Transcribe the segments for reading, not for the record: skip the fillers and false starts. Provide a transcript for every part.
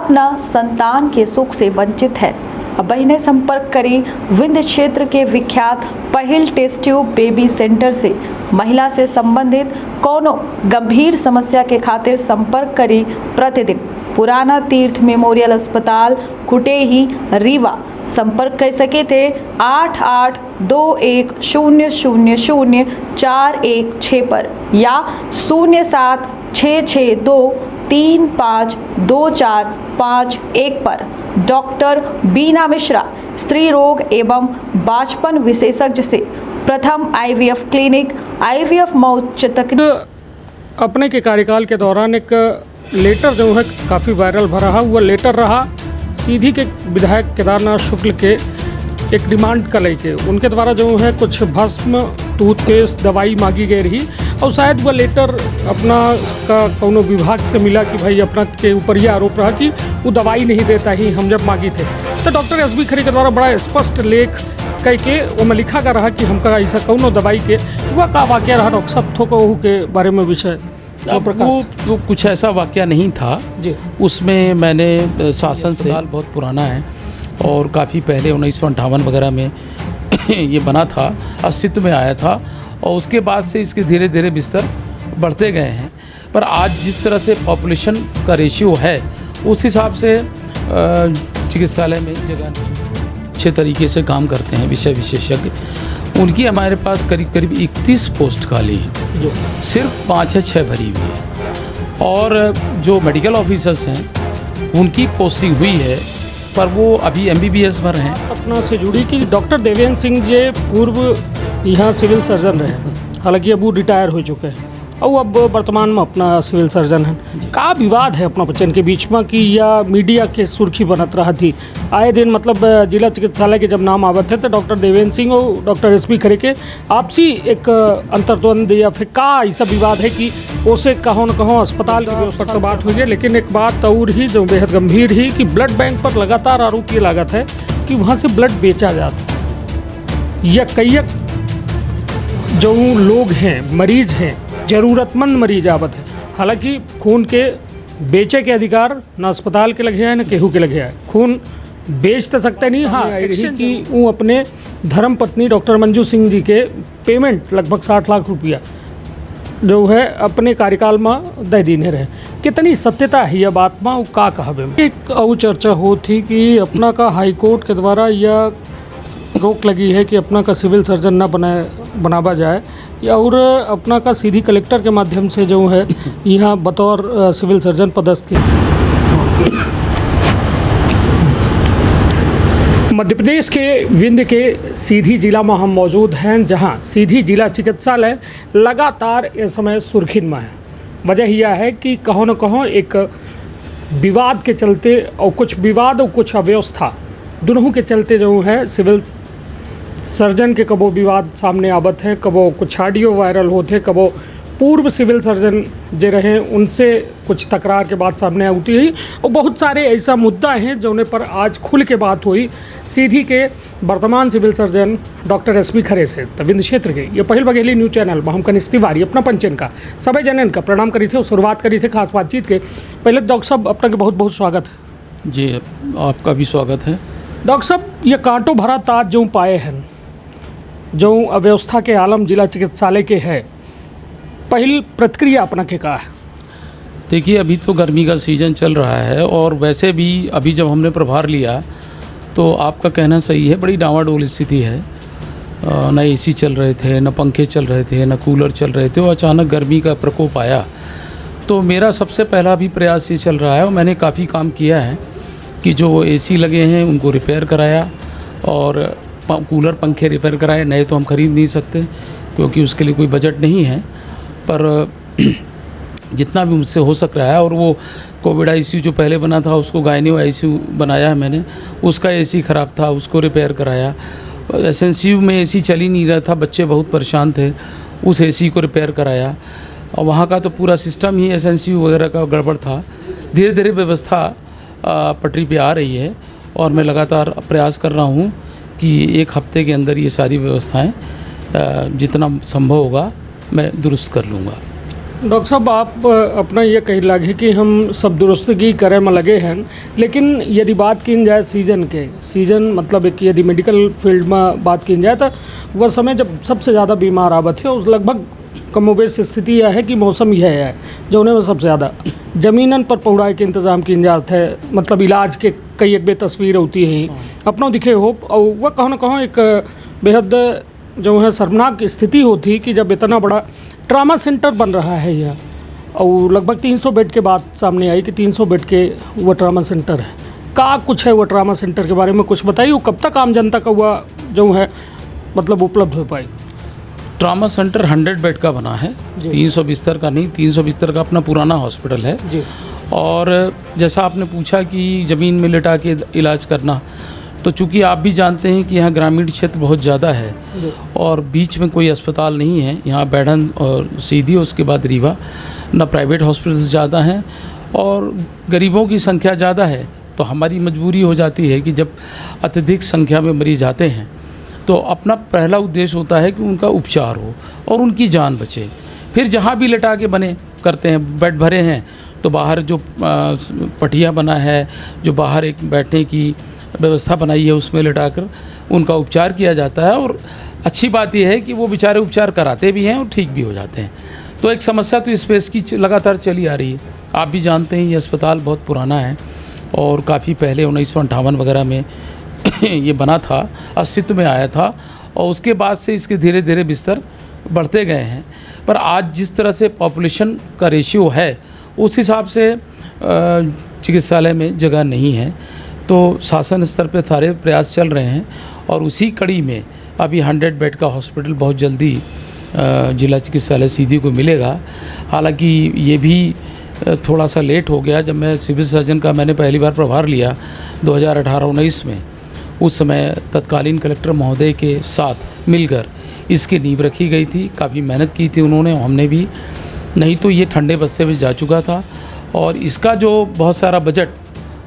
अपना संतान के सुख से वंचित है। अब बहनें संपर्क करें विंध्य क्षेत्र के विख्यात पहिल टेस्ट ट्यूब बेबी सेंटर से। महिला से संबंधित कोनो गंभीर समस्या के खातिर संपर्क करें प्रतिदिन पुराना तीर्थ मेमोरियल अस्पताल कुटेही रीवा। संपर्क कर सके थे 8821000416 पर या 0766235245 पर। डॉक्टर बीना मिश्रा, स्त्री रोग एवं बांझपन विशेषज्ञ से प्रथम IVF क्लिनिक, IVF मौचतक। अपने के कार्यकाल के दौरान एक लेटर जो है काफ़ी वायरल रहा, हुआ लेटर रहा सीधी के विधायक केदारनाथ शुक्ल के एक डिमांड का लेके उनके द्वारा जो है कुछ भस्म टूथपेस्ट दवाई मांगी गई रही और शायद वह लेटर अपना का कोनो विभाग से मिला कि भाई अपना के ऊपर यह आरोप रहा कि वो दवाई नहीं देता ही हम जब मांगी थे। तो डॉक्टर SB खरे के द्वारा बड़ा स्पष्ट लेख कह के वो लिखा का रहा कि हमका ऐसा कौनो दवाई के वह का वाक्य रहा डॉक्टर साहब थोको के बारे में विषय। अब वो तो कुछ ऐसा वाक़या नहीं था जी। उसमें मैंने शासन से बहुत पुराना है और काफ़ी पहले 1958 वगैरह में ये बना था, अस्तित्व में आया था और उसके बाद से इसके धीरे धीरे बिस्तर बढ़ते गए हैं। पर आज जिस तरह से पॉपुलेशन का रेशियो है उस हिसाब से चिकित्सालय में जगह अच्छे तरीके से काम करते हैं विषय विशेषज्ञ। उनकी हमारे पास करीब करीब 31 पोस्ट खाली हैं, सिर्फ 5 या 6 भरी हुई है। और जो मेडिकल ऑफिसर्स हैं उनकी पोस्टिंग हुई है पर वो अभी MBBS भर हैं। अपना से जुड़ी कि डॉक्टर देवेंद्र सिंह जी पूर्व यहाँ सिविल सर्जन रहे, हालांकि अब वो रिटायर हो चुके हैं और अब वर्तमान में अपना सिविल सर्जन है। का विवाद है अपना बच्चन के बीच में कि या मीडिया के सुर्खी बनत रहा थी आए दिन, मतलब जिला चिकित्सालय के जब नाम आवत थे तो डॉक्टर देवेंद्र सिंह और डॉक्टर SB खरे के आपसी एक अंतर्द्वंद या फिर का ऐसा विवाद है कि उसे कहो न कहो अस्पताल की व्यवस्था तो बात हुई है। लेकिन एक बात और ही जो बेहद गंभीर ही कि ब्लड बैंक पर लगातार आरोप ये लागत है कि वहाँ से ब्लड बेचा जाता या कई जो लोग हैं मरीज हैं ज़रूरतमंद मरीज आवत है। हालांकि खून के बेचे के अधिकार न अस्पताल के लगे हैं न केहू के लगे हैं, खून बेच तो सकते नहीं। हाँ कि वो अपने धर्म पत्नी डॉक्टर मंजू सिंह जी के पेमेंट लगभग 60 लाख रुपया जो है अपने कार्यकाल में दे दीने रहे। कितनी सत्यता है यह बात में का कहबे में। एक और चर्चा हो थी कि अपना का हाईकोर्ट के द्वारा यह रोक लगी है कि अपना का सिविल सर्जन ना बनावा जाए या और अपना का सीधी कलेक्टर के माध्यम से जो है यहाँ बतौर सिविल सर्जन पदस्थ किया। मध्य प्रदेश के विंध्य के सीधी जिला में हम मौजूद हैं, जहां सीधी जिला चिकित्सालय लगातार इस समय सुर्खियों में है। वजह यह है कि कहो न कहो एक विवाद के चलते और कुछ विवाद और कुछ अव्यवस्था दोनों के चलते जो है सिविल सर्जन के कबो विवाद सामने आवत है, कबो कुछ ऑडियो वायरल होते, कबो पूर्व सिविल सर्जन जो रहे उनसे कुछ तकरार के बाद सामने आती है और बहुत सारे ऐसा मुद्दा हैं जो पर आज खुल के बात हुई सीधी के वर्तमान सिविल सर्जन डॉक्टर SB खरे से। तो विंध्य क्षेत्र के ये पहल बघेली न्यूज़ चैनल में हम कनिष्ठ तिवारी अपना पंचन का सभी जनन का प्रणाम करी थे और शुरुआत करी थे खास बातचीत के। पहले डॉक्टर साहब अपना के बहुत बहुत स्वागत है। जी आपका भी स्वागत है। डॉक्टर साहब ये कांटो भरा ताज जो पाए हैं जो अव्यवस्था के आलम जिला चिकित्सालय के है, पहली प्रतिक्रिया अपना के का है? देखिए अभी तो गर्मी का सीज़न चल रहा है और वैसे भी अभी जब हमने प्रभार लिया तो आपका कहना सही है, बड़ी डावाडोल स्थिति है। न AC चल रहे थे, न पंखे चल रहे थे, न कूलर चल रहे थे और अचानक गर्मी का प्रकोप आया। तो मेरा सबसे पहला भी प्रयास ये चल रहा है और मैंने काफ़ी काम किया है कि जो AC लगे हैं उनको रिपेयर कराया और कूलर पंखे रिपेयर कराए। नए तो हम ख़रीद नहीं सकते क्योंकि उसके लिए कोई बजट नहीं है, पर जितना भी मुझसे हो सक रहा है। और वो कोविड ICU जो पहले बना था उसको गायनी ICU बनाया है मैंने, उसका AC ख़राब था उसको रिपेयर कराया। SNCU में AC चल ही नहीं रहा था, बच्चे बहुत परेशान थे, उस AC को रिपेयर कराया। और वहाँ का तो पूरा सिस्टम ही SNCU वगैरह का गड़बड़ था। धीरे धीरे व्यवस्था पटरी पे आ रही है और मैं लगातार प्रयास कर रहा हूँ कि एक हफ्ते के अंदर ये सारी व्यवस्थाएं जितना संभव होगा मैं दुरुस्त कर लूँगा। डॉक्टर साहब, आप अपना ये कही लगे कि हम सब दुरुस्तगी करे में लगे हैं, लेकिन यदि बात की जाए सीजन मतलब एक यदि मेडिकल फील्ड में बात की जाए तो वह समय जब सबसे ज़्यादा बीमार आवत है, उस लगभग कमोबेश स्थिति यह है कि मौसम यह है जौने में सबसे ज़्यादा ज़मीनन पर पहुँचाए के इंतज़ाम की जात है, मतलब इलाज के कई एक बे तस्वीर होती हैं अपनों दिखे हो, और वह कहो न कहो एक बेहद जो है शर्मनाक स्थिति होती कि जब इतना बड़ा ट्रामा सेंटर बन रहा है यह, और लगभग 300 बेड के बाद सामने आई कि 300 बेड के वो ट्रामा सेंटर है। का कुछ है वो ट्रामा सेंटर के बारे में कुछ बताइए, वो कब तक आम जनता का हुआ जो है मतलब उपलब्ध हो पाए? ट्रामा सेंटर 100 बेड का बना है, 300 बिस्तर का नहीं, 300 बिस्तर का अपना पुराना हॉस्पिटल है जी। और जैसा आपने पूछा कि ज़मीन में लिटा के इलाज करना, तो चूंकि आप भी जानते हैं कि यहाँ ग्रामीण क्षेत्र बहुत ज़्यादा है और बीच में कोई अस्पताल नहीं है, यहाँ बैढ़न और सीधी उसके बाद रीवा, ना प्राइवेट हॉस्पिटल्स ज़्यादा हैं और गरीबों की संख्या ज़्यादा है, तो हमारी मजबूरी हो जाती है कि जब अत्यधिक संख्या में मरीज आते हैं तो अपना पहला उद्देश्य होता है कि उनका उपचार हो और उनकी जान बचे। फिर जहाँ भी लिटा के बने करते हैं, बेड भरे हैं तो बाहर जो पटिया बना है, जो बाहर एक बैठने की व्यवस्था बनाई है, उसमें लिटाकर उनका उपचार किया जाता है। और अच्छी बात यह है कि वो बेचारे उपचार कराते भी हैं और ठीक भी हो जाते हैं। तो एक समस्या तो स्पेस की लगातार चली आ रही है। आप भी जानते हैं ये अस्पताल बहुत पुराना है और काफ़ी पहले 1958 वगैरह में ये बना था, अस्तित्व में आया था और उसके बाद से इसके धीरे धीरे बिस्तर बढ़ते गए हैं। पर आज जिस तरह से पॉपुलेशन का रेशियो है उस हिसाब से चिकित्सालय में जगह नहीं है, तो शासन स्तर पे सारे प्रयास चल रहे हैं और उसी कड़ी में अभी 100 बेड का हॉस्पिटल बहुत जल्दी जिला चिकित्सालय सीधी को मिलेगा। हालांकि ये भी थोड़ा सा लेट हो गया। जब मैं सिविल सर्जन का मैंने पहली बार प्रभार लिया 2018-19 में, उस समय तत्कालीन कलेक्टर महोदय के साथ मिलकर इसकी नींव रखी गई थी। काफ़ी मेहनत की थी उन्होंने, हमने भी, नहीं तो ये ठंडे बस्ते में जा चुका था और इसका जो बहुत सारा बजट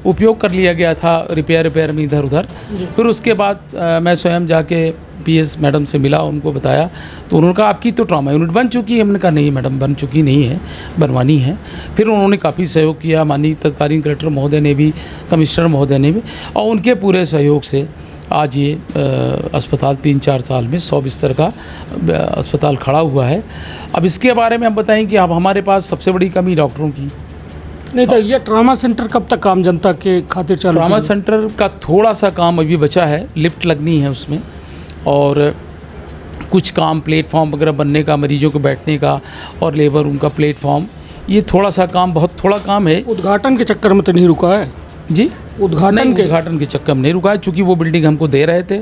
उपयोग कर लिया गया था रिपेयर में इधर उधर। फिर उसके बाद मैं स्वयं जाके पीएस मैडम से मिला, उनको बताया तो उन्होंने कहा आपकी तो ट्रॉमा यूनिट बन चुकी है। हमने कहा नहीं मैडम, बन चुकी नहीं है, बनवानी है। फिर उन्होंने काफ़ी सहयोग किया, माननीय तत्कालीन कलेक्टर महोदय ने भी, कमिश्नर महोदय ने भी, और उनके पूरे सहयोग से आज ये अस्पताल 3-4 साल में 100 बिस्तर का अस्पताल खड़ा हुआ है। अब इसके बारे में हम बताएं कि अब हमारे पास सबसे बड़ी कमी डॉक्टरों की नहीं तो ये ट्रामा सेंटर कब तक आम जनता के खातिर चालू? ट्रामा सेंटर का थोड़ा सा काम अभी बचा है, लिफ्ट लगनी है उसमें और कुछ काम प्लेटफॉर्म वगैरह बनने का, मरीजों को बैठने का और लेबर रूम का प्लेटफॉर्म, ये थोड़ा सा काम, बहुत थोड़ा काम है। उद्घाटन के चक्कर में तो नहीं रुका है जी? उद्घाटन के चक्कर में नहीं रुका है, चूँकि वो बिल्डिंग हमको दे रहे थे।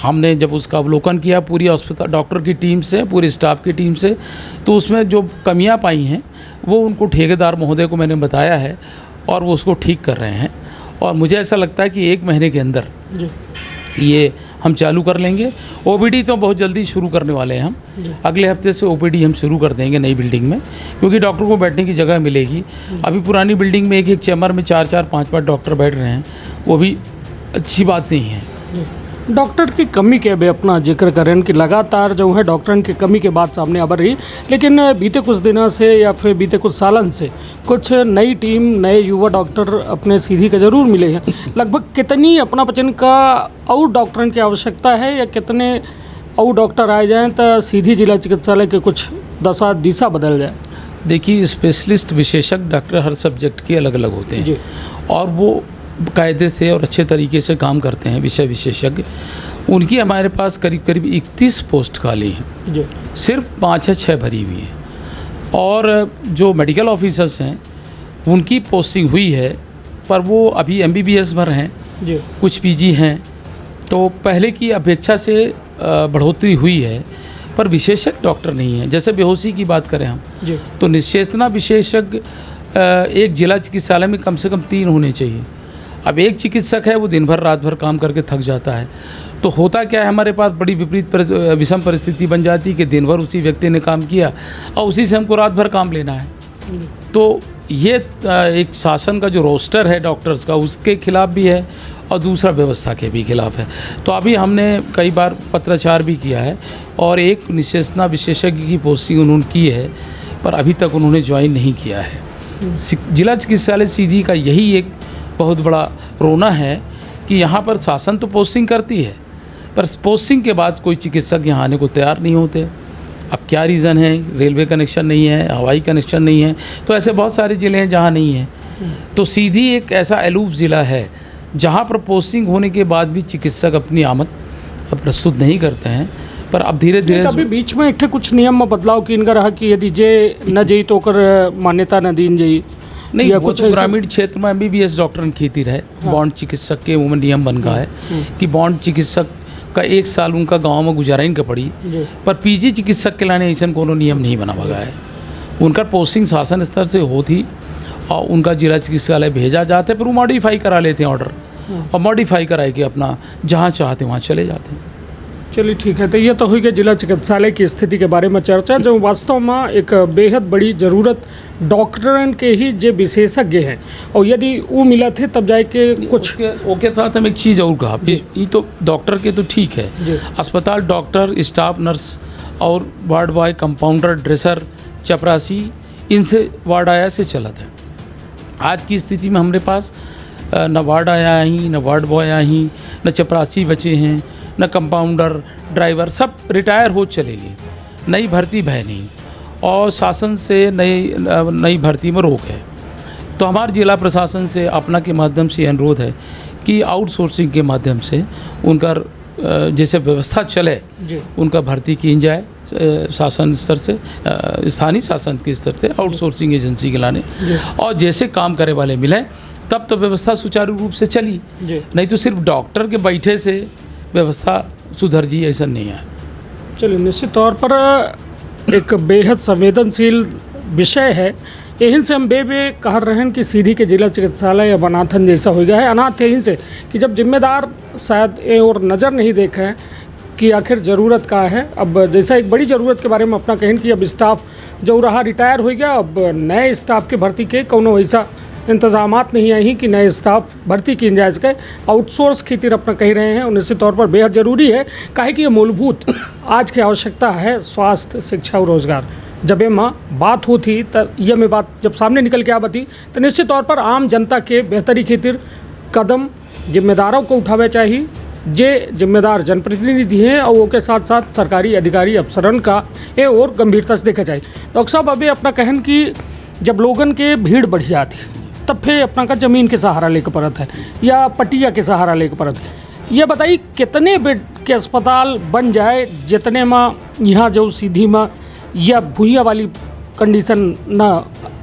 हमने जब उसका अवलोकन किया पूरी अस्पताल डॉक्टर की टीम से, पूरी स्टाफ की टीम से, तो उसमें जो कमियां पाई हैं वो उनको ठेकेदार महोदय को मैंने बताया है और वो उसको ठीक कर रहे हैं। और मुझे ऐसा लगता है कि 1 महीने के अंदर ये हम चालू कर लेंगे। ओपीडी तो बहुत जल्दी शुरू करने वाले हैं हम, अगले हफ्ते से ओपीडी हम शुरू कर देंगे नई बिल्डिंग में, क्योंकि डॉक्टर को बैठने की जगह मिलेगी। अभी पुरानी बिल्डिंग में एक चैम्बर में 4-4, 5-5 डॉक्टर बैठ रहे हैं, वो भी अच्छी बात नहीं है। डॉक्टर की कमी के भी अपना जिक्र करें कि लगातार जो है डॉक्टरों की कमी के बात सामने आ रही, लेकिन बीते कुछ दिनों से या फिर बीते कुछ सालन से कुछ नई टीम, नए युवा डॉक्टर अपने सीधी के जरूर मिले हैं। लगभग कितनी अपना बचन का और डॉक्टरों की आवश्यकता है या कितने और डॉक्टर आए जाएँ तो सीधी जिला चिकित्सालय के कुछ दशा दिशा बदल जाए? देखिए, स्पेशलिस्ट विशेषज्ञ डॉक्टर हर सब्जेक्ट के अलग अलग होते हैं और वो कायदे से और अच्छे तरीके से काम करते हैं विषय विशेषज्ञ। उनकी हमारे पास करीब 31 पोस्ट खाली हैं, सिर्फ 5 या 6 भरी हुई हैं। और जो मेडिकल ऑफिसर्स हैं उनकी पोस्टिंग हुई है, पर वो अभी MBBS भर हैं, कुछ PG हैं, तो पहले की अपेक्षा से बढ़ोतरी हुई है, पर विशेषज्ञ डॉक्टर नहीं है। जैसे बेहोशी की बात करें हम तो निश्चेतना विशेषज्ञ एक जिला चिकित्सालय में कम से कम 3 होने चाहिए। अब एक चिकित्सक है, वो दिन भर रात भर काम करके थक जाता है, तो होता क्या है, हमारे पास बड़ी विपरीत विषम परिस्थिति बन जाती है कि दिन भर उसी व्यक्ति ने काम किया और उसी से हमको रात भर काम लेना है। तो ये एक शासन का जो रोस्टर है डॉक्टर्स का, उसके खिलाफ भी है और दूसरा व्यवस्था के भी खिलाफ है। तो अभी हमने कई बार पत्राचार भी किया है और एक निश्चेतना विशेषज्ञ की पोस्टिंग उन्होंने की है, पर अभी तक उन्होंने ज्वाइन नहीं किया है। जिला चिकित्सालय सीधी का यही एक बहुत बड़ा रोना है कि यहाँ पर शासन तो पोस्टिंग करती है, पर पोस्टिंग के बाद कोई चिकित्सक यहाँ आने को तैयार नहीं होते। अब क्या रीज़न है? रेलवे कनेक्शन नहीं है, हवाई कनेक्शन नहीं है, तो ऐसे बहुत सारे ज़िले हैं जहाँ नहीं है। तो सीधी एक ऐसा अलूफ ज़िला है जहाँ पर पोस्टिंग होने के बाद भी चिकित्सक अपनी आमद प्रस्तुत नहीं करते हैं। पर अब धीरे धीरे अभी बीच में एक कुछ नियम में बदलाव की इनका रहा कि यदि जे न जई तो कर मान्यता न दीन जई नहीं, वो तो ग्रामीण क्षेत्र में MBBS डॉक्टर की खेती रहे। बॉन्ड चिकित्सक के मुँह में नियम बन गया है कि बॉन्ड चिकित्सक का 1 साल उनका गांव में गुजारा इनका पड़ी, पर PG चिकित्सक के लाने ऐसा कोनो नियम नहीं बना हुआ है। उनका पोस्टिंग शासन स्तर से होती और उनका जिला चिकित्सालय भेजा जाते, पर वो मॉडिफाई करा लेते हैं ऑर्डर, और मॉडिफाई कराए के अपना जहाँ चाहते वहाँ चले जाते हैं। चलिए ठीक है, तो ये तो हुई कि जिला चिकित्सालय की स्थिति के बारे में चर्चा, जो वास्तव में एक बेहद बड़ी ज़रूरत डॉक्टरन के ही जो विशेषज्ञ हैं, और यदि वो मिला थे तब जाए के कुछ ओके साथ हम एक चीज़ और कहा, ये तो डॉक्टर के तो ठीक है, अस्पताल डॉक्टर, स्टाफ नर्स और वार्ड बॉय, कंपाउंडर, ड्रेसर, चपरासी, इनसे वार्ड आया से चला था। आज की स्थिति में हमारे पास न वार्ड आया ही, न वार्ड बॉय आया ही, न चपरासी बचे हैं, न कंपाउंडर, ड्राइवर, सब रिटायर हो चले गए। नई भर्ती भय नहीं, और शासन से नई भर्ती में रोक है। तो हमारे जिला प्रशासन से अपना के माध्यम से अनुरोध है कि आउटसोर्सिंग के माध्यम से उनका जैसे व्यवस्था चले, उनका भर्ती की जाए शासन स्तर से, स्थानीय शासन के स्तर से आउटसोर्सिंग एजेंसी के लाने, और जैसे काम करे वाले मिले तब तो व्यवस्था सुचारू रूप से चली। नहीं तो सिर्फ डॉक्टर के बैठे से व्यवस्था सुधर जी, ऐसा नहीं है। चलिए, निश्चित तौर पर एक बेहद संवेदनशील विषय है। यहीं से हम बे कह रहे हैं कि सीधी के जिला चिकित्सालय अब अनाथन जैसा हो गया है। अनाथ यहीं से कि जब जिम्मेदार शायद ये और नज़र नहीं देखे हैं कि आखिर ज़रूरत का है। अब जैसा एक बड़ी ज़रूरत के बारे में अपना कहें कि अब स्टाफ जो रहा रिटायर हो गया, अब नए स्टाफ के भर्ती के कोनो ऐसा इंतजामात नहीं आई कि नए स्टाफ भर्ती की जाए सके। आउटसोर्स की तरफ अपना कह रहे हैं, और निश्चित तौर पर बेहद ज़रूरी है, काहे कि ये मूलभूत आज की आवश्यकता है स्वास्थ्य, शिक्षा और रोजगार। जब ये बात होती तो ये में बात जब सामने निकल के आवती तो निश्चित तौर पर आम जनता के बेहतरी खातिर कदम जिम्मेदारों को उठावे चाहिए। जे जिम्मेदार जनप्रतिनिधि हैं और वो के साथ साथ सरकारी अधिकारी अफसरन का ये और गंभीरता से देखा जाए। डॉक्टर साहब, अभी अपना कहन कि जब लोगन के भीड़ बढ़ जाती तब फिर अपना का ज़मीन के सहारा लेकर पड़त है या पटिया के सहारा लेकर पड़त है। ये बताइए कितने बेड के अस्पताल बन जाए जितने में यहाँ जो सीधी में या भूया वाली कंडीशन ना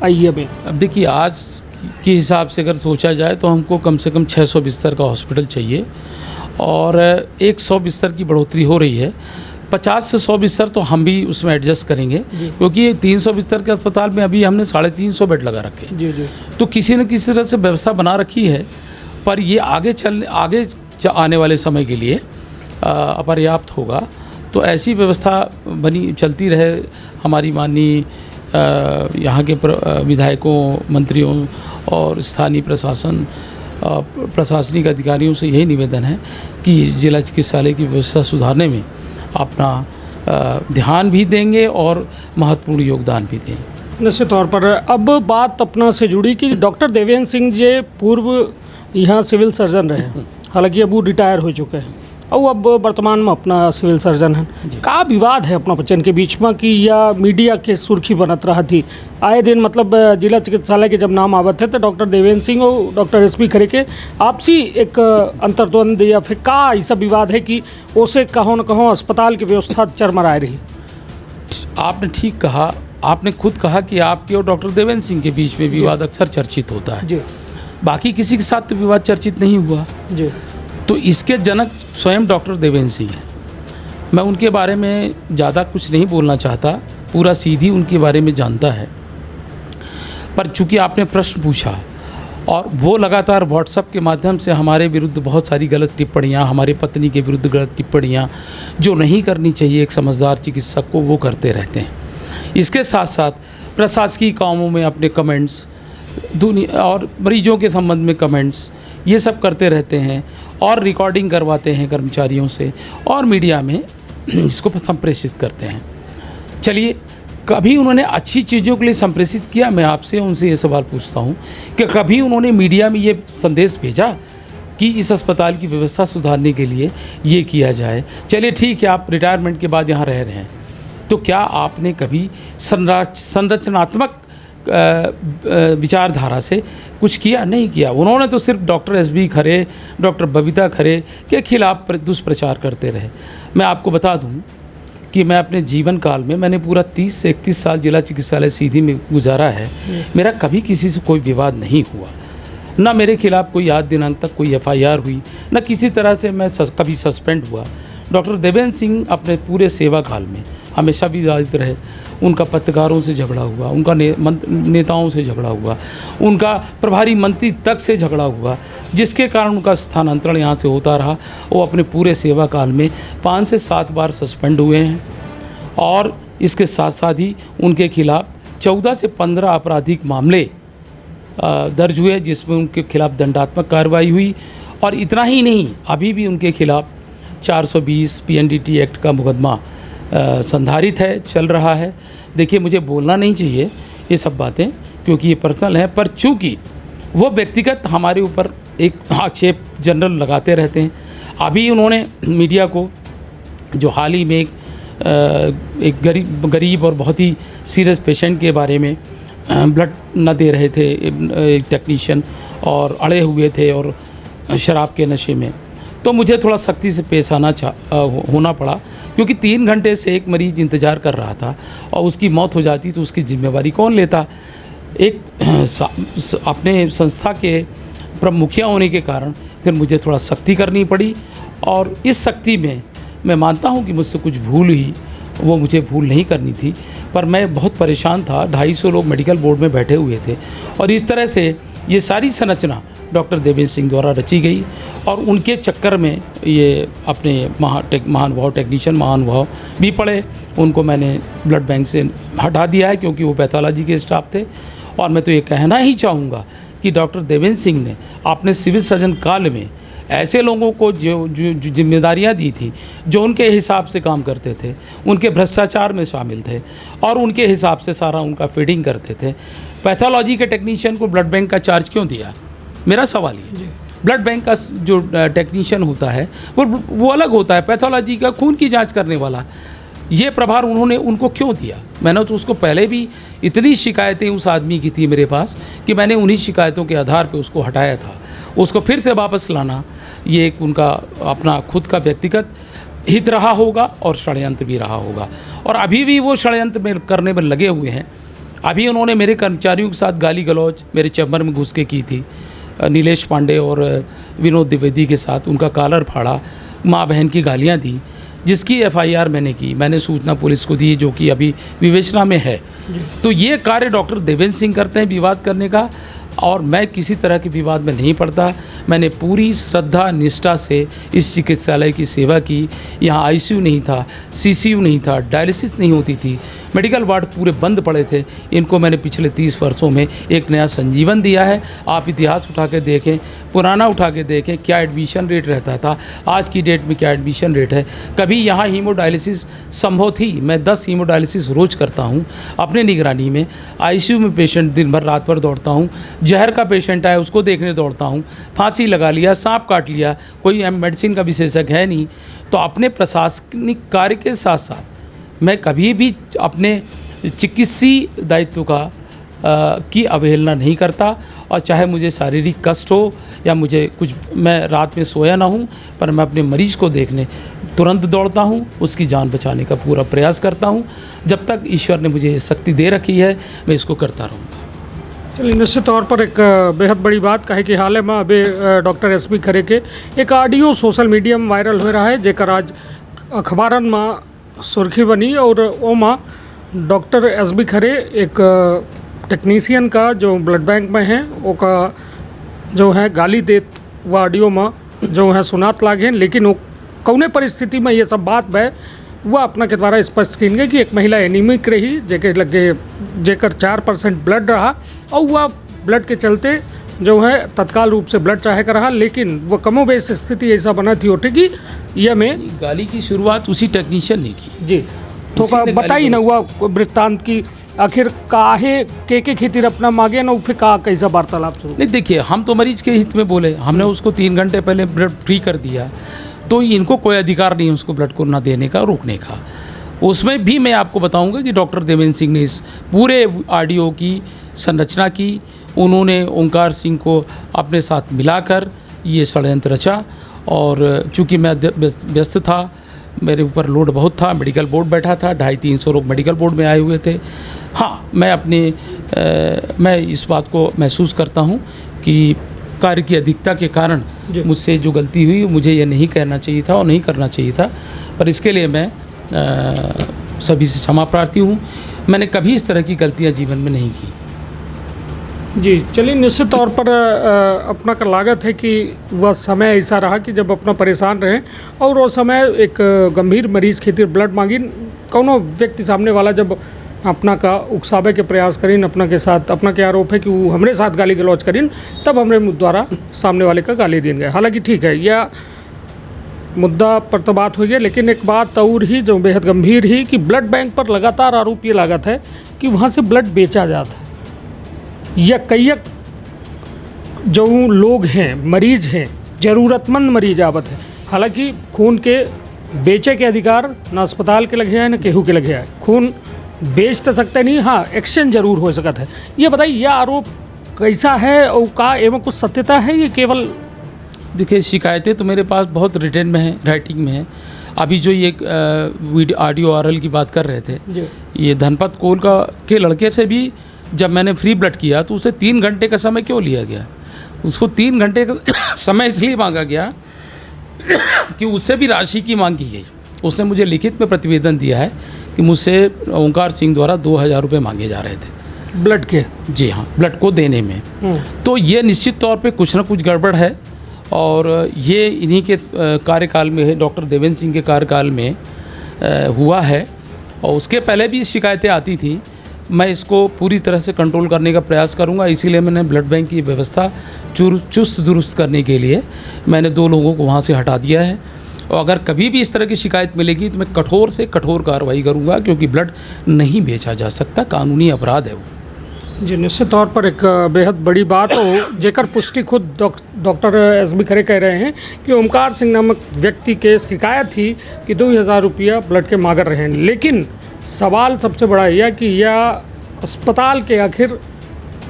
आई है। अब देखिए, आज के हिसाब से अगर सोचा जाए तो हमको कम से कम 600 बिस्तर का हॉस्पिटल चाहिए, और 100 बिस्तर की बढ़ोतरी हो रही है। 50 से 100 बिस्तर तो हम भी उसमें एडजस्ट करेंगे, क्योंकि 300 बिस्तर के अस्पताल में अभी हमने 350 बेड लगा रखे। जी जी। तो किसी न किसी तरह से व्यवस्था बना रखी है, पर ये आगे आने वाले समय के लिए अपर्याप्त होगा। तो ऐसी व्यवस्था बनी चलती रहे। हमारी माननीय यहाँ के विधायकों, मंत्रियों और स्थानीय प्रशासन, प्रशासनिक अधिकारियों से यही निवेदन है कि जिला चिकित्सालय की व्यवस्था सुधारने में अपना ध्यान भी देंगे और महत्वपूर्ण योगदान भी देंगे। निश्चित तौर पर अब बात अपना से जुड़ी कि डॉक्टर देवेंद्र सिंह जी पूर्व यहाँ सिविल सर्जन रहे, हालांकि अब वो रिटायर हो चुके हैं और अब वर्तमान में अपना सिविल सर्जन है। का विवाद है अपना बच्चन के बीच में कि या मीडिया के सुर्खी बनत रहा थी आए दिन, मतलब जिला चिकित्सालय के जब नाम आवत थे तो डॉक्टर देवेंद्र सिंह और डॉक्टर SP खरे के आपसी एक अंतर्द्वंद या फिर का ऐसा विवाद है कि उसे कहो न कहो अस्पताल की व्यवस्था चरमराए रही। आपने ठीक कहा, आपने खुद कहा कि आपके और डॉक्टर देवेंद्र सिंह के बीच में विवाद अक्सर चर्चित होता है जी। बाकी किसी के साथ तो विवाद चर्चित नहीं हुआ जी। तो इसके जनक स्वयं डॉक्टर देवेंद्र सिंह हैं। मैं उनके बारे में ज़्यादा कुछ नहीं बोलना चाहता, पूरा सीधी उनके बारे में जानता है। पर चूंकि आपने प्रश्न पूछा और वो लगातार व्हाट्सएप के माध्यम से हमारे विरुद्ध बहुत सारी गलत टिप्पणियाँ, हमारे पत्नी के विरुद्ध गलत टिप्पणियाँ जो नहीं करनी चाहिए एक समझदार चिकित्सक को, वो करते रहते हैं। इसके साथ साथ प्रशासकीय कामों में अपने कमेंट्स, दुनिया और मरीजों के संबंध में कमेंट्स, ये सब करते रहते हैं और रिकॉर्डिंग करवाते हैं कर्मचारियों से और मीडिया में इसको संप्रेषित करते हैं। चलिए, कभी उन्होंने अच्छी चीज़ों के लिए संप्रेषित किया? मैं आपसे उनसे ये सवाल पूछता हूँ कि कभी उन्होंने मीडिया में ये संदेश भेजा कि इस अस्पताल की व्यवस्था सुधारने के लिए ये किया जाए? चलिए ठीक है, आप रिटायरमेंट के बाद यहाँ रह रहे हैं, तो क्या आपने कभी संरचनात्मक विचारधारा से कुछ किया? नहीं किया। उन्होंने तो सिर्फ डॉक्टर एसबी खरे, डॉक्टर बबीता खरे के खिलाफ दुष्प्रचार करते रहे। मैं आपको बता दूं कि मैं अपने जीवन काल में मैंने पूरा 30 से 31 साल जिला चिकित्सालय सीधी में गुजारा है। मेरा कभी किसी से कोई विवाद नहीं हुआ, ना मेरे खिलाफ कोई आज दिनांक तक कोई एफआईआर हुई, ना किसी तरह से मैं कभी सस्पेंड हुआ। डॉक्टर देवेंद्र सिंह अपने पूरे सेवा काल में हमेशा विवादित रहे। उनका पत्रकारों से झगड़ा हुआ, उनका नेताओं से झगड़ा हुआ, उनका प्रभारी मंत्री तक से झगड़ा हुआ, जिसके कारण उनका स्थानांतरण यहाँ से होता रहा। वो अपने पूरे सेवा काल में 5 से 7 बार सस्पेंड हुए हैं और इसके साथ साथ ही उनके खिलाफ 14 से 15 आपराधिक मामले दर्ज हुए, जिसमें उनके खिलाफ दंडात्मक कार्रवाई हुई। और इतना ही नहीं, अभी भी उनके खिलाफ 420 पीएनडीटी एक्ट का मुकदमा संधारित है, चल रहा है। देखिए, मुझे बोलना नहीं चाहिए ये सब बातें क्योंकि ये पर्सनल है, पर चूँकि वो व्यक्तिगत हमारे ऊपर एक आक्षेप जनरल लगाते रहते हैं। अभी उन्होंने मीडिया को जो हाल ही में एक गरीब और बहुत ही सीरियस पेशेंट के बारे में ब्लड न दे रहे थे एक टेक्नीशियन और अड़े हुए थे और शराब के नशे में, तो मुझे थोड़ा सख्ती से पेश होना पड़ा क्योंकि 3 घंटे से एक मरीज़ इंतज़ार कर रहा था और उसकी मौत हो जाती तो उसकी जिम्मेवारी कौन लेता? एक अपने संस्था के प्रमुखिया होने के कारण फिर मुझे थोड़ा सख्ती करनी पड़ी और इस सख्ती में मैं मानता हूँ कि मुझसे कुछ भूल हुई, वो मुझे भूल नहीं करनी थी, पर मैं बहुत परेशान था। 250 लोग मेडिकल बोर्ड में बैठे हुए थे और इस तरह से ये सारी संरचना डॉक्टर देवेंद्र सिंह द्वारा रची गई और उनके चक्कर में ये अपने महानुभाव टेक्नीशियन महानुभाव भी पड़े। उनको मैंने ब्लड बैंक से हटा दिया है क्योंकि वो पैथोलॉजी के स्टाफ थे। और मैं तो ये कहना ही चाहूँगा कि डॉक्टर देवेंद्र सिंह ने अपने सिविल सर्जन काल में ऐसे लोगों को जो जिम्मेदारियां दी थी, जो उनके हिसाब से काम करते थे, उनके भ्रष्टाचार में शामिल थे और उनके हिसाब से सारा उनका फीडिंग करते थे। पैथोलॉजी के टेक्नीशियन को ब्लड बैंक का चार्ज क्यों दिया? मेरा सवाल ये। ब्लड बैंक का जो टेक्नीशियन होता है वो अलग होता है, पैथोलॉजी का खून की जांच करने वाला। ये प्रभार उन्होंने उनको क्यों दिया? मैंने तो उसको पहले भी इतनी शिकायतें उस आदमी की थी मेरे पास कि मैंने उन्हीं शिकायतों के आधार पे उसको हटाया था। उसको फिर से वापस लाना ये एक उनका अपना खुद का व्यक्तिगत हित रहा होगा और षड्यंत्र भी रहा होगा और अभी भी वो षड्यंत्र में करने में लगे हुए हैं। अभी उन्होंने मेरे कर्मचारियों के साथ गाली गलौज मेरे चैम्बर में घुस के की थी। नीलेश पांडे और विनोद द्विवेदी के साथ उनका कॉलर फाड़ा, माँ बहन की गालियाँ दी, जिसकी एफआईआर मैंने की, मैंने सूचना पुलिस को दी जो कि अभी विवेचना में है। तो ये कार्य डॉक्टर देवेंद्र सिंह करते हैं विवाद करने का और मैं किसी तरह के विवाद में नहीं पड़ता। मैंने पूरी श्रद्धा निष्ठा से इस चिकित्सालय की सेवा की। यहाँ आईसीयू नहीं था, सीसीयू नहीं था, डायलिसिस नहीं होती थी, मेडिकल वार्ड पूरे बंद पड़े थे। इनको मैंने पिछले 30 वर्षों में एक नया संजीवन दिया है। आप इतिहास उठा के देखें, पुराना उठा के देखें, क्या एडमिशन रेट रहता था, आज की डेट में क्या एडमिशन रेट है। कभी यहाँ हीमोडायलिसिस संभव थी? मैं 10 हीमोडायलिसिस रोज़ करता हूँ अपने निगरानी में। आईसीयू में पेशेंट दिन भर रात भर दौड़ता हूँ, जहर का पेशेंट आए उसको देखने दौड़ता हूँ, फांसी लगा लिया, सांप काट लिया, कोई मेडिसिन का विशेषज्ञ है नहीं। तो अपने प्रशासनिक कार्य के साथ साथ मैं कभी भी अपने चिकित्सीय दायित्व की अवहेलना नहीं करता और चाहे मुझे शारीरिक कष्ट हो या मुझे कुछ, मैं रात में सोया ना हूँ, पर मैं अपने मरीज़ को देखने तुरंत दौड़ता हूँ, उसकी जान बचाने का पूरा प्रयास करता हूँ। जब तक ईश्वर ने मुझे शक्ति दे रखी है मैं इसको करता रहूँगा। चलिए, निश्चित तौर पर एक बेहद बड़ी बात कहे कि हाल में अभी डॉक्टर एसबी खरे के एक ऑडियो सोशल मीडिया में वायरल हो रहा है, जेकर आज अखबारन में सुर्खी बनी और ओमा डॉक्टर एसबी खरे एक टेक्नीशियन का जो ब्लड बैंक में है ओका जो है गाली देत वो ऑडियो में जो है सुनात लागे। लेकिन वो कौने परिस्थिति में ये सब बात है वह अपना के द्वारा स्पष्ट करेंगे कि एक महिला एनीमिक रही जेकर 4% ब्लड रहा और वह ब्लड के चलते जो है तत्काल रूप से ब्लड चाहे का रहा, लेकिन वो कमोबेश स्थिति ऐसा बना थी उठे कि यह में गाली की शुरुआत उसी टेक्नीशियन ने की जी। थोड़ा ने बताई गाली ना हुआ वृत्तांत की आखिर काहे के खातिर अपना मांगे ना फिर का कैसा वार्तालाप शुरू। नहीं देखिए, हम तो मरीज के हित में बोले, हमने उसको 3 घंटे पहले ब्लड फ्री कर दिया, तो इनको कोई अधिकार नहीं उसको ब्लड को ना देने का, रोकने का। उसमें भी मैं आपको बताऊंगा कि डॉक्टर देवेंद्र सिंह ने इस पूरे ऑडियो की संरचना की, उन्होंने ओंकार सिंह को अपने साथ मिलाकर ये षड्यंत्र रचा। और चूँकि मैं व्यस्त था, मेरे ऊपर लोड बहुत था, मेडिकल बोर्ड बैठा था, 250-300 लोग मेडिकल बोर्ड में आए हुए थे। हाँ, मैं इस बात को महसूस करता हूँ कि कार्य की अधिकता के कारण मुझसे जो गलती हुई, मुझे ये नहीं कहना चाहिए था और नहीं करना चाहिए था, पर इसके लिए मैं सभी से क्षमा प्रार्थी हूँ। मैंने कभी इस तरह की गलतियाँ जीवन में नहीं की। जी चलिए, निश्चित तौर पर अपना का लागत है कि वह समय ऐसा रहा कि जब अपना परेशान रहे और वो समय एक गंभीर मरीज खातिर ब्लड मांगी, कौनो व्यक्ति सामने वाला जब अपना का उकसावे के प्रयास करीन, अपना के साथ अपना के आरोप है कि वो हमरे साथ गाली गलौज करीन, तब हमरे द्वारा सामने वाले का गाली दिन गए। हालांकि ठीक है, यह मुद्दा पर तो बात हुई है, लेकिन एक बात और ही जो बेहद गंभीर ही कि ब्लड बैंक पर लगातार आरोप ये लागत है कि वहाँ से ब्लड बेचा जाता है। या कई जो लोग हैं, मरीज हैं, ज़रूरतमंद मरीज आवत है, हालांकि खून के बेचे के अधिकार ना अस्पताल के लगे हैं ना केहू के लगे है, खून बेच तो सकते नहीं, हाँ एक्सचेंज जरूर हो सकता है। ये बताइए, यह आरोप कैसा है और का एवं कुछ सत्यता है, ये केवल? देखिए, शिकायतें तो मेरे पास बहुत रिटर्न में हैं, राइटिंग में हैं। अभी जो ये वीडियो ऑडियो आरएल की बात कर रहे थे, ये धनपत कोल के लड़के से भी जब मैंने फ्री ब्लड किया तो उसे 3 घंटे का समय क्यों लिया गया? उसको 3 घंटे का समय इसलिए मांगा गया कि उससे भी राशि की मांग की गई। उसने मुझे लिखित में प्रतिवेदन दिया है कि मुझसे ओंकार सिंह द्वारा 2000 रुपये मांगे जा रहे थे ब्लड के। जी हाँ, ब्लड को देने में। तो ये निश्चित तौर पे कुछ ना कुछ गड़बड़ है और ये इन्हीं के कार्यकाल में है, डॉक्टर देवेंद्र सिंह के कार्यकाल में हुआ है और उसके पहले भी शिकायतें आती थी। मैं इसको पूरी तरह से कंट्रोल करने का प्रयास करूंगा, इसीलिए मैंने ब्लड बैंक की व्यवस्था चुस्त दुरुस्त करने के लिए मैंने 2 लोगों को वहाँ से हटा दिया है। और अगर कभी भी इस तरह की शिकायत मिलेगी तो मैं कठोर से कठोर कार्रवाई करूंगा, क्योंकि ब्लड नहीं बेचा जा सकता, कानूनी अपराध है वो। जी निश्चित तौर पर एक बेहद बड़ी बात हो, जेकर पुष्टि खुद डॉक्टर एस.बी. खरे कह रहे हैं कि ओमकार सिंह नामक व्यक्ति के शिकायत थी कि 2000 रुपया ब्लड के मांग रहे हैं। लेकिन सवाल सबसे बड़ा यह कि यह अस्पताल के आखिर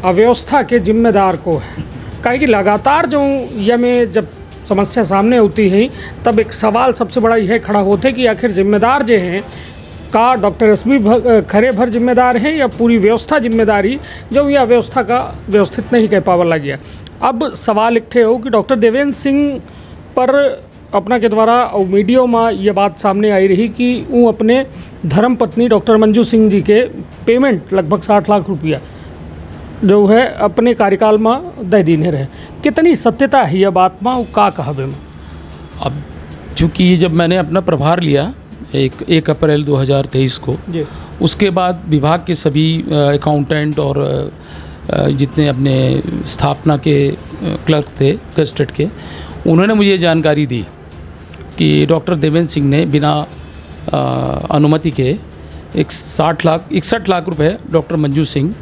अव्यवस्था के जिम्मेदार को है, काहे कि लगातार जो यह में जब समस्या सामने होती है तब एक सवाल सबसे बड़ा यह खड़ा होता है कि आखिर जिम्मेदार जो हैं का डॉक्टर एस.बी. खरे भर जिम्मेदार हैं या पूरी व्यवस्था जिम्मेदारी जो यह व्यवस्था का व्यवस्थित नहीं कह पावला गया। अब सवाल एक थे हो कि डॉक्टर देवेंद्र सिंह पर अपना के द्वारा और मीडिया में ये बात सामने आई रही कि वो अपने धर्म पत्नी डॉक्टर मंजू सिंह जी के पेमेंट लगभग 60 लाख रुपया जो है अपने कार्यकाल में दे दीने रहे। कितनी सत्यता है यह बात में, का कहबे में? अब चूँकि जब मैंने अपना प्रभार लिया 1 अप्रैल 2023 को, उसके बाद विभाग के सभी अकाउंटेंट और जितने अपने स्थापना के क्लर्क थे गजटेड के, उन्होंने मुझे जानकारी दी कि डॉक्टर देवेंद्र सिंह ने बिना अनुमति के 61 लाख रुपए डॉक्टर मंजू सिंह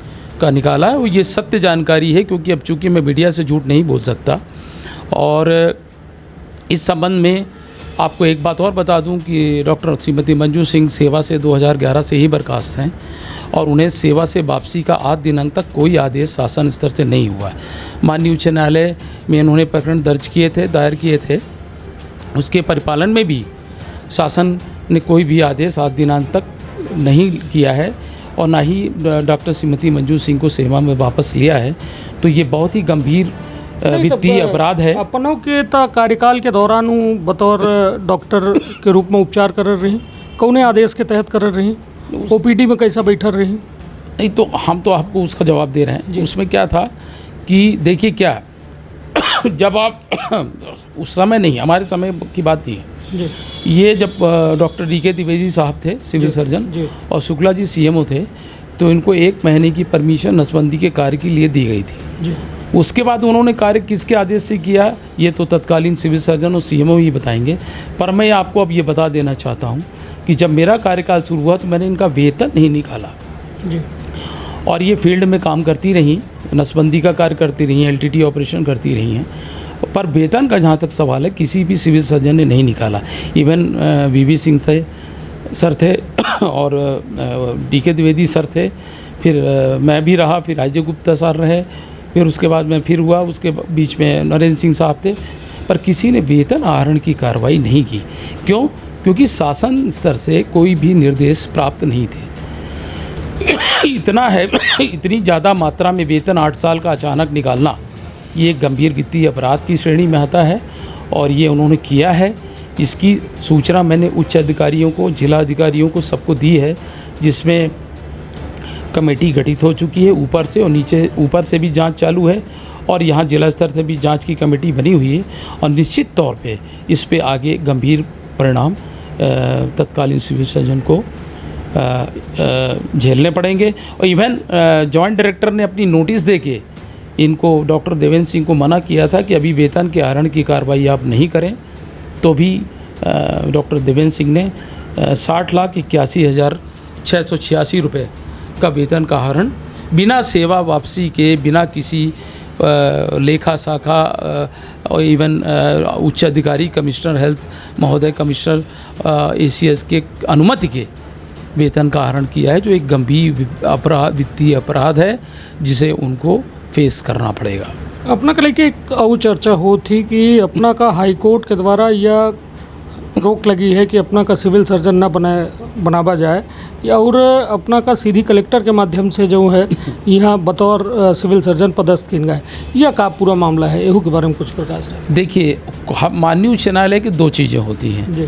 का निकाला है। ये सत्य जानकारी है, क्योंकि अब चूँकि मैं मीडिया से झूठ नहीं बोल सकता। और इस संबंध में आपको एक बात और बता दूं कि डॉक्टर श्रीमती मंजू सिंह सेवा से 2011 से ही बर्खास्त हैं और उन्हें सेवा से वापसी का आज दिनांक तक कोई आदेश शासन स्तर से नहीं हुआ है। माननीय उच्च न्यायालय में उन्होंने प्रकरण दायर किए थे, उसके परिपालन में भी शासन ने कोई भी आदेश आज दिनांक तक नहीं किया है और ना ही डॉक्टर श्रीमती मंजू सिंह को सेवा में वापस लिया है। तो ये बहुत ही गंभीर वित्तीय अपराध है। अपनों के कार्यकाल के दौरान बतौर डॉक्टर के रूप में उपचार कर रही, कौने आदेश के तहत कर रही, ओपीडी में कैसा बैठल रही? नहीं, तो हम तो आपको उसका जवाब दे रहे हैं। उसमें क्या था कि देखिए क्या जब आप उस समय नहीं, हमारे समय की बात नहीं है, ये जब डॉक्टर डी.के. द्विवेदी साहब थे सिविल सर्जन और शुक्ला जी सीएमओ थे, तो इनको 1 महीने की परमिशन नसबंदी के कार्य के लिए दी गई थी। उसके बाद उन्होंने कार्य किसके आदेश से किया, ये तो तत्कालीन सिविल सर्जन और सीएमओ ही बताएंगे। पर मैं आपको अब ये बता देना चाहता हूँ कि जब मेरा कार्यकाल शुरू हुआ तो मैंने इनका वेतन नहीं निकाला जी। और ये फील्ड में काम करती रहीं, नसबंदी का कार्य करती रही हैं, एलटीटी ऑपरेशन करती रही हैं, पर वेतन का जहाँ तक सवाल है किसी भी सिविल सर्जन ने नहीं निकाला। इवन वीवी सिंह सर थे और डीके द्विवेदी सर थे, फिर मैं भी रहा, फिर अजय गुप्ता सर रहे, फिर उसके बाद मैं फिर हुआ, उसके बीच में नरेंद्र सिंह साहब थे, पर किसी ने वेतन आहरण की कार्रवाई नहीं की। क्यों? क्योंकि शासन स्तर से कोई भी निर्देश प्राप्त नहीं थे। इतना है, इतनी ज़्यादा मात्रा में वेतन 8 साल का अचानक निकालना ये एक गंभीर वित्तीय अपराध की श्रेणी में आता है और ये उन्होंने किया है। इसकी सूचना मैंने उच्च अधिकारियों को, जिला अधिकारियों को, सबको दी है, जिसमें कमेटी गठित हो चुकी है ऊपर से, और नीचे ऊपर से भी जांच चालू है और यहाँ जिला स्तर से भी जांच की कमेटी बनी हुई है और निश्चित तौर पे इस पे आगे गंभीर परिणाम तत्कालीन सिविल सर्जन को झेलने पड़ेंगे। और इवन जॉइंट डायरेक्टर ने अपनी नोटिस देके इनको, डॉक्टर देवेंद्र सिंह को मना किया था कि अभी वेतन के आहरण की कार्रवाई आप नहीं करें, तो भी डॉक्टर देवेंद्र सिंह ने 60,81,686 रुपये का वेतन का आहरण बिना सेवा वापसी के, बिना किसी लेखा शाखा और इवन उच्च अधिकारी कमिश्नर हेल्थ महोदय, कमिश्नर ACS के अनुमति के वेतन का आहरण किया है, जो एक गंभीर अपराध, वित्तीय अपराध है, जिसे उनको फेस करना पड़ेगा। अपना के लेके एक और चर्चा हो थी कि अपना का हाई कोर्ट के द्वारा यह रोक लगी है कि अपना का सिविल सर्जन ना बनावा जाए, या और अपना का सीधी कलेक्टर के माध्यम से जो है यहाँ बतौर सिविल सर्जन पदस्थ किन गए। यह का पूरा मामला है, एहू के बारे में कुछ प्रकाश है। देखिए, माननीय उच्च न्यायालय की 2 चीज़ें होती हैं जी।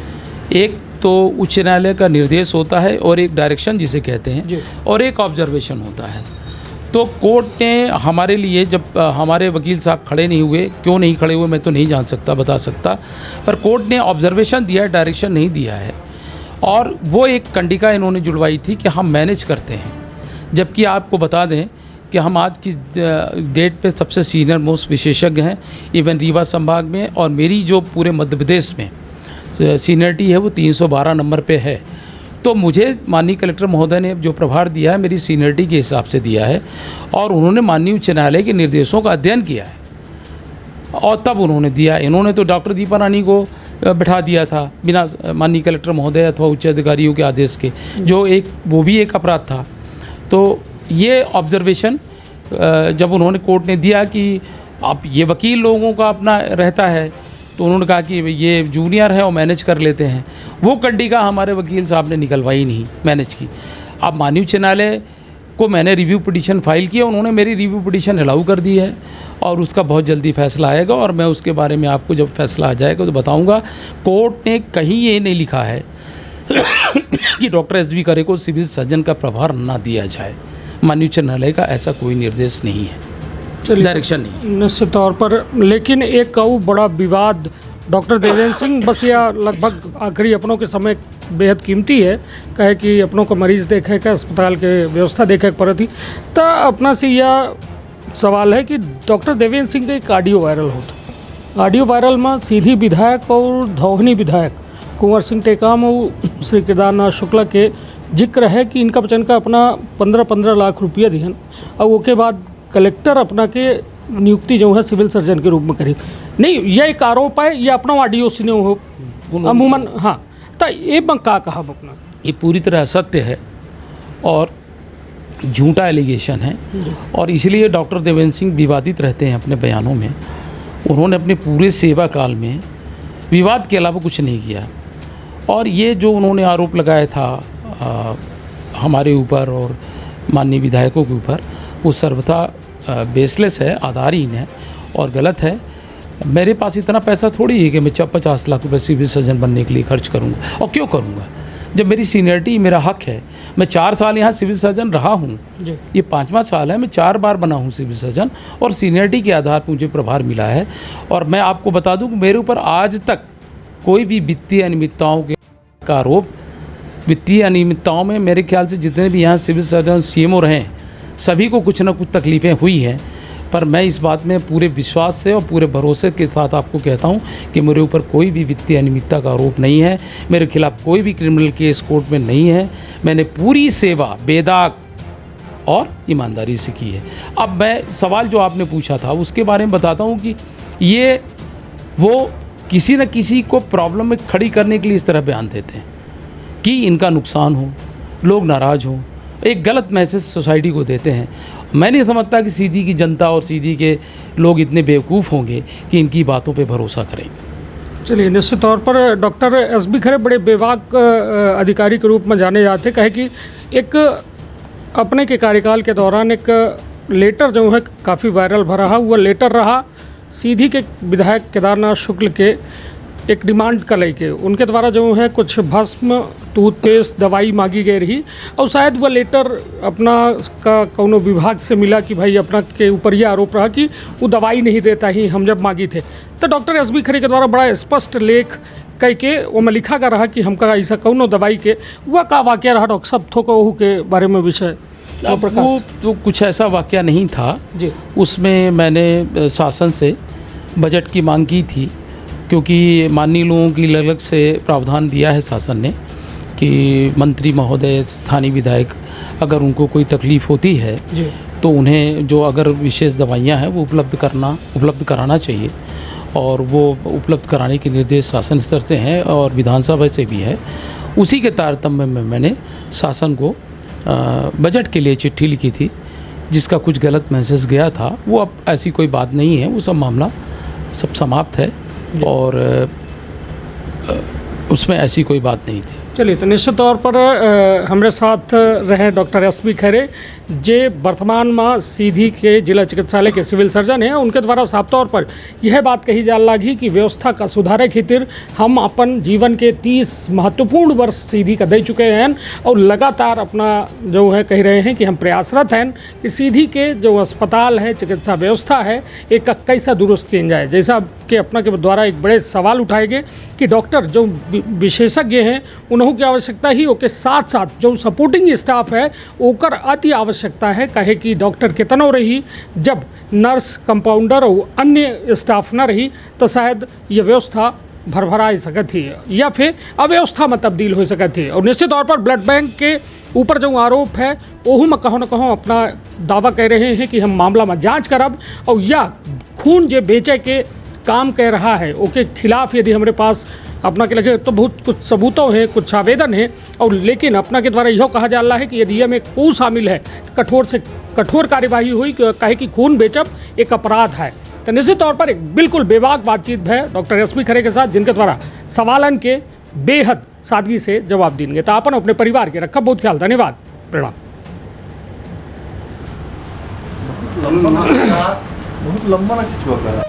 एक तो उच्च न्यायालय का निर्देश होता है और एक डायरेक्शन जिसे कहते हैं, और एक ऑब्जर्वेशन होता है। तो कोर्ट ने हमारे लिए, जब हमारे वकील साहब खड़े नहीं हुए, क्यों नहीं खड़े हुए मैं तो नहीं जान सकता, बता सकता, पर कोर्ट ने ऑब्जर्वेशन दिया है, डायरेक्शन नहीं दिया है। और वो एक कंडिका इन्होंने जुड़वाई थी कि हम मैनेज करते हैं, जबकि आपको बता दें कि हम आज की डेट पे सबसे सीनियर मोस्ट विशेषज्ञ हैं इवन रीवा संभाग में, और मेरी जो पूरे मध्य प्रदेश में सीनियरिटी है वो 312 नंबर पे है। तो मुझे माननीय कलेक्टर महोदय ने जो प्रभार दिया है मेरी सीनियरिटी के हिसाब से दिया है, और उन्होंने माननीय उच्च न्यायालय के निर्देशों का अध्ययन किया है और तब उन्होंने दिया। इन्होंने तो डॉक्टर दीपा रानी को बैठा दिया था बिना माननीय कलेक्टर महोदय अथवा उच्च अधिकारियों के आदेश के, जो वो भी एक अपराध था। तो ये ऑब्जर्वेशन जब उन्होंने कोर्ट ने दिया कि आप ये वकील लोगों का अपना रहता है, तो उन्होंने कहा कि ये जूनियर है और मैनेज कर लेते हैं, वो कंडिका हमारे वकील साहब ने निकलवाई नहीं, मैनेज की। अब माननीय उच्च न्यायालय को मैंने रिव्यू पिटीशन फाइल किया, उन्होंने मेरी रिव्यू पिटीशन अलाउ कर दी है और उसका बहुत जल्दी फैसला आएगा, और मैं उसके बारे में आपको जब फैसला आ जाएगा तो बताऊंगा। कोर्ट ने कहीं ये नहीं लिखा है कि डॉक्टर SB खरे को सिविल सर्जन का प्रभार ना दिया जाए। माननीय उच्च न्यायालय का ऐसा कोई निर्देश नहीं है, डायरेक्शन नहीं। निश्चित तौर पर, लेकिन एक और बड़ा विवाद डॉक्टर देवेंद्र सिंह, बस या लगभग आखिरी अपनों के समय बेहद कीमती है, कहे कि अपनों को मरीज देखे का, अस्पताल के व्यवस्था देखे पड़ी थी। तो अपना से यह सवाल है कि डॉक्टर देवेंद्र सिंह का एक ऑडियो वायरल होता, ऑडियो वायरल में सीधी विधायक और धौहनी विधायक कुंवर सिंह टेकाम और श्री केदारनाथ शुक्ला के जिक्र है कि इनका बचन का अपना 15-15 लाख रुपया दिहन, और उसके बाद कलेक्टर अपना के नियुक्ति जो है सिविल सर्जन के रूप में करी। नहीं, यह एक आरोप है, यह अपना ऑडियो सुने हो अमूमन। हाँ, तो ये में का कहा अपना, ये पूरी तरह असत्य है और झूठा एलिगेशन है, और इसलिए डॉक्टर देवेंद्र सिंह विवादित रहते हैं अपने बयानों में। उन्होंने अपने पूरे सेवा काल में विवाद के अलावा कुछ नहीं किया, और ये जो उन्होंने आरोप लगाया था हमारे ऊपर और माननीय विधायकों के ऊपर, वो सर्वथा बेसलेस है, आधारहीन है और गलत है। मेरे पास इतना पैसा थोड़ी है कि मैं 50 लाख रुपए सिविल सर्जन बनने के लिए खर्च करूंगा, और क्यों करूंगा जब मेरी सीनियरिटी मेरा हक है। मैं 4 साल यहाँ सिविल सर्जन रहा हूँ, ये 5वां साल है, मैं 4 बार बना हूँ सिविल सर्जन, और सीनियरिटी के आधार पर मुझे प्रभार मिला है। और मैं आपको बता दूँ कि मेरे ऊपर आज तक कोई भी वित्तीय अनियमितताओं का आरोप, वित्तीय अनियमितताओं में मेरे ख्याल से जितने भी यहाँ सिविल सर्जन CMO रहे हैं, सभी को कुछ ना कुछ तकलीफ़ें हुई हैं, पर मैं इस बात में पूरे विश्वास से और पूरे भरोसे के साथ आपको कहता हूं कि मेरे ऊपर कोई भी वित्तीय अनियमितता का आरोप नहीं है, मेरे खिलाफ कोई भी क्रिमिनल केस कोर्ट में नहीं है। मैंने पूरी सेवा बेदाग और ईमानदारी से की है। अब मैं सवाल जो आपने पूछा था उसके बारे में बताता हूँ कि ये वो किसी न किसी को प्रॉब्लम में खड़ी करने के लिए इस तरह बयान देते हैं कि इनका नुकसान हो, लोग नाराज़ हों, एक गलत मैसेज सोसाइटी को देते हैं। मैं नहीं समझता कि सीधी की जनता और सीधी के लोग इतने बेवकूफ़ होंगे कि इनकी बातों पे भरोसा करेंगे। चलिए, निश्चित तौर पर डॉक्टर एस.बी. खरे बड़े बेबाक अधिकारी के रूप में जाने जाते, कहे कि एक अपने के कार्यकाल के दौरान एक लेटर जो है काफ़ी वायरल भरा रहा, वो लेटर रहा सीधी के विधायक केदारनाथ शुक्ल के एक डिमांड का लेके उनके द्वारा जो है कुछ भस्म, टूथपेस्ट, दवाई मांगी गई रही और शायद वह लेटर अपना का कोनो विभाग से मिला कि भाई अपना के ऊपर ये आरोप रहा कि वो दवाई नहीं देता ही हम जब मांगी थे। तो डॉक्टर एस.बी. खरे के द्वारा बड़ा स्पष्ट लेख कह के वो में लिखा गया रहा कि हमका ऐसा कौनो दवाई के वह का वाक्य रहा डॉक्टर साहब थोको के बारे में विषय वो तो कुछ ऐसा वाक़या नहीं था जी। उसमें मैंने शासन से बजट की मांग की थी, क्योंकि माननीय लोगों की अलग से प्रावधान दिया है शासन ने कि मंत्री महोदय, स्थानीय विधायक अगर उनको कोई तकलीफ़ होती है जी। तो उन्हें जो अगर विशेष दवाइयाँ हैं वो उपलब्ध कराना चाहिए, और वो उपलब्ध कराने के निर्देश शासन स्तर से हैं और विधानसभा से भी है। उसी के तारतम्य में मैंने शासन को बजट के लिए चिट्ठी लिखी थी, जिसका कुछ गलत मैसेज गया था। वो अब ऐसी कोई बात नहीं है, वो सब मामला सब समाप्त है और उसमें ऐसी कोई बात नहीं थी। चलिए, तो निश्चित तौर पर हमारे साथ रहे डॉक्टर एस.बी. खरे जे वर्तमान में सीधी के जिला चिकित्सालय के सिविल सर्जन हैं। उनके द्वारा साफ तौर पर यह बात कही जा लगी कि व्यवस्था का सुधारे खातिर हम अपन जीवन के 30 महत्वपूर्ण वर्ष सीधी का दे चुके हैं और लगातार अपना जो है कह रहे हैं कि हम प्रयासरत हैं कि सीधी के जो अस्पताल है, चिकित्सा व्यवस्था है, एक कैसा दुरुस्त किया जाए। जैसा कि अपना के द्वारा एक बड़े सवाल उठाए गए कि डॉक्टर जो विशेषज्ञ हैं उन्होंने की आवश्यकता ही ओके साथ साथ जो सपोर्टिंग स्टाफ है ओकर अति आवश्यकता है। कहे कि डॉक्टर कितनो रही जब नर्स, कंपाउंडर और अन्य स्टाफ न रही तो शायद ये व्यवस्था भरभरा सकत थी या फिर अव्यवस्था में तब्दील हो सकत थी। और निश्चित तौर पर ब्लड बैंक के ऊपर जो आरोप है ओहू में कहो न कहो अपना दावा कह रहे हैं कि हम मामला में जांच करब और या खून जो बेचे के काम कह रहा है ओके खिलाफ यदि हमारे पास अपना के लगे तो बहुत कुछ सबूतों है, कुछ आवेदन है, और लेकिन अपना के द्वारा यह कहा जा रहा है कि यदि में को शामिल है कठोर से कठोर कार्यवाही हुई, कहे कि खून बेचब एक अपराध है। तो निश्चित तौर पर एक बिल्कुल बेबाक बातचीत है डॉक्टर एस.बी. खरे के साथ, जिनके द्वारा सवालन के बेहद सादगी से जवाब देंगे। तो अपन अपने परिवार के रखा बहुत ख्याल। धन्यवाद, प्रणाम। बहुत लंबा ना खिंचवा करा।